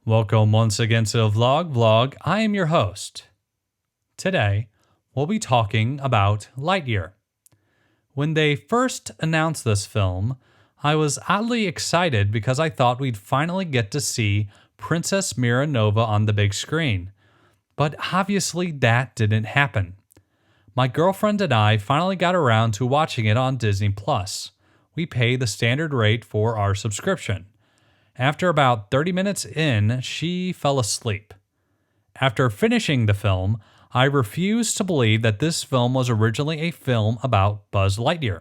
Welcome once again to the vlog. I am your host. Today, we'll be talking about Lightyear. When they first announced this film, I was oddly excited because I thought we'd finally get to see Princess Mira Nova on the big screen. But obviously that didn't happen. My girlfriend and I finally got around to watching it on Disney+. We pay the standard rate for our subscription. After about 30 minutes in, she fell asleep. After finishing the film, I refused to believe that this film was originally a film about Buzz Lightyear.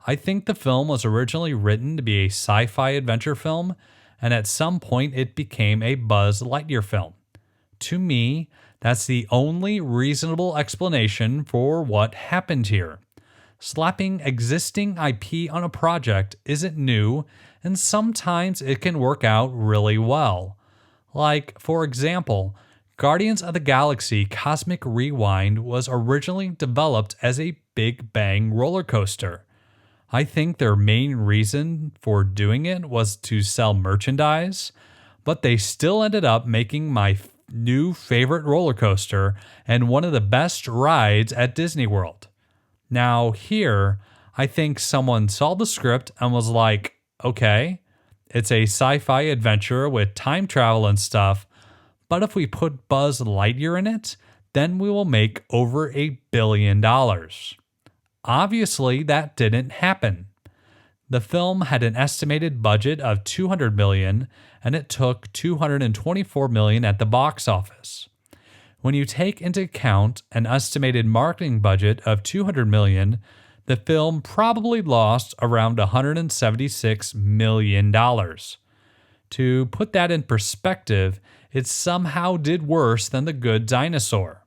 I think the film was originally written to be a sci-fi adventure film, and at some point it became a Buzz Lightyear film. To me, that's the only reasonable explanation for what happened here. Slapping existing IP on a project isn't new, and sometimes it can work out really well. Like, for example, Guardians of the Galaxy Cosmic Rewind was originally developed as a Big Bang roller coaster. I think their main reason for doing it was to sell merchandise, but they still ended up making my new favorite roller coaster and one of the best rides at Disney World. Now here, I think someone saw the script and was like, okay, it's a sci-fi adventure with time travel and stuff, but if we put Buzz Lightyear in it, then we will make over $1 billion. Obviously, that didn't happen. The film had an estimated budget of $200 million, and it took $224 million at the box office. When you take into account an estimated marketing budget of $200 million, the film probably lost around $176 million. To put that in perspective, it somehow did worse than The Good Dinosaur.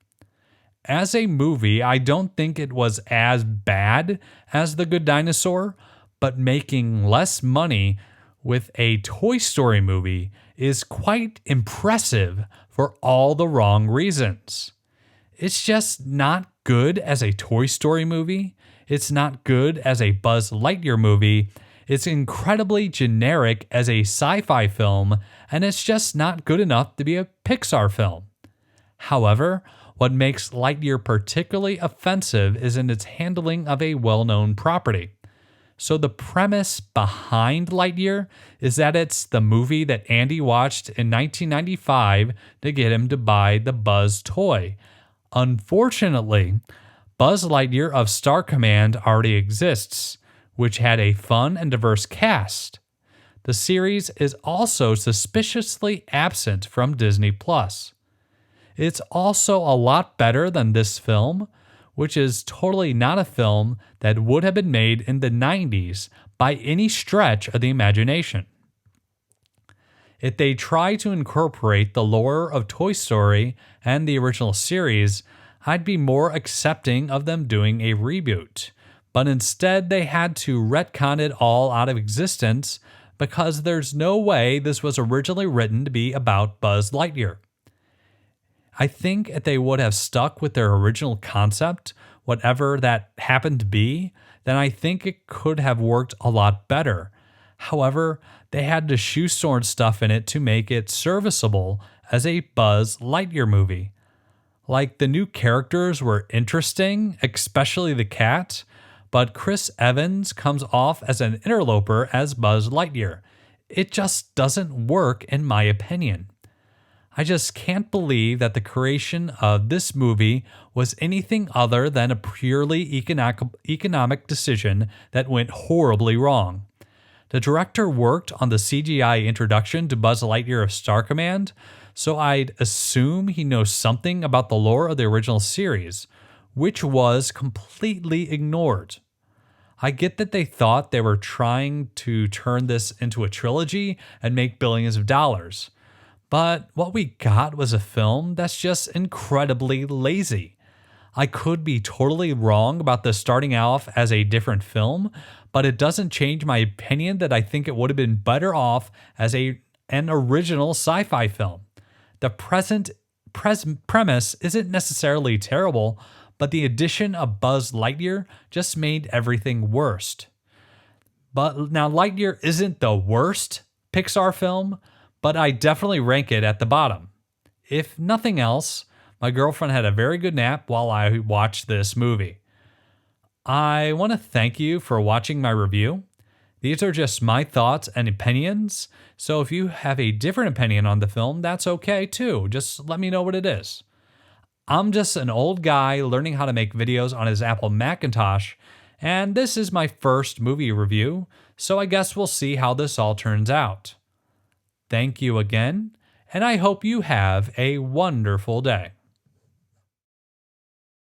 As a movie, I don't think it was as bad as The Good Dinosaur, but making less money with a Toy Story movie is quite impressive for all the wrong reasons. It's just not good as a Toy Story movie. It's not good as a Buzz Lightyear movie. It's incredibly generic as a sci-fi film, and it's just not good enough to be a Pixar film. However, what makes Lightyear particularly offensive is in its handling of a well-known property. So the premise behind Lightyear is that it's the movie that Andy watched in 1995 to get him to buy the Buzz toy. Unfortunately, Buzz Lightyear of Star Command already exists, which had a fun and diverse cast. The series is also suspiciously absent from Disney+. It's also a lot better than this film, which is totally not a film that would have been made in the 90s by any stretch of the imagination. If they try to incorporate the lore of Toy Story and the original series, I'd be more accepting of them doing a reboot. But instead, they had to retcon it all out of existence because there's no way this was originally written to be about Buzz Lightyear. I think if they would have stuck with their original concept, whatever that happened to be, then I think it could have worked a lot better. However, they had to shoehorn stuff in it to make it serviceable as a Buzz Lightyear movie. Like, the new characters were interesting, especially the cat, but Chris Evans comes off as an interloper as Buzz Lightyear. It just doesn't work in my opinion. I just can't believe that the creation of this movie was anything other than a purely economic decision that went horribly wrong. The director worked on the CGI introduction to Buzz Lightyear of Star Command, so I'd assume he knows something about the lore of the original series, which was completely ignored. I get that they thought they were trying to turn this into a trilogy and make billions of dollars. But what we got was a film that's just incredibly lazy. I could be totally wrong about this starting off as a different film, but it doesn't change my opinion that I think it would have been better off as an original sci-fi film. The premise isn't necessarily terrible, but the addition of Buzz Lightyear just made everything worse. But now Lightyear isn't the worst Pixar film, but I definitely rank it at the bottom. If nothing else, my girlfriend had a very good nap while I watched this movie. I want to thank you for watching my review. These are just my thoughts and opinions, so if you have a different opinion on the film, that's okay too. Just let me know what it is. I'm just an old guy learning how to make videos on his Apple Macintosh, and this is my first movie review, so I guess we'll see how this all turns out. Thank you again, and I hope you have a wonderful day.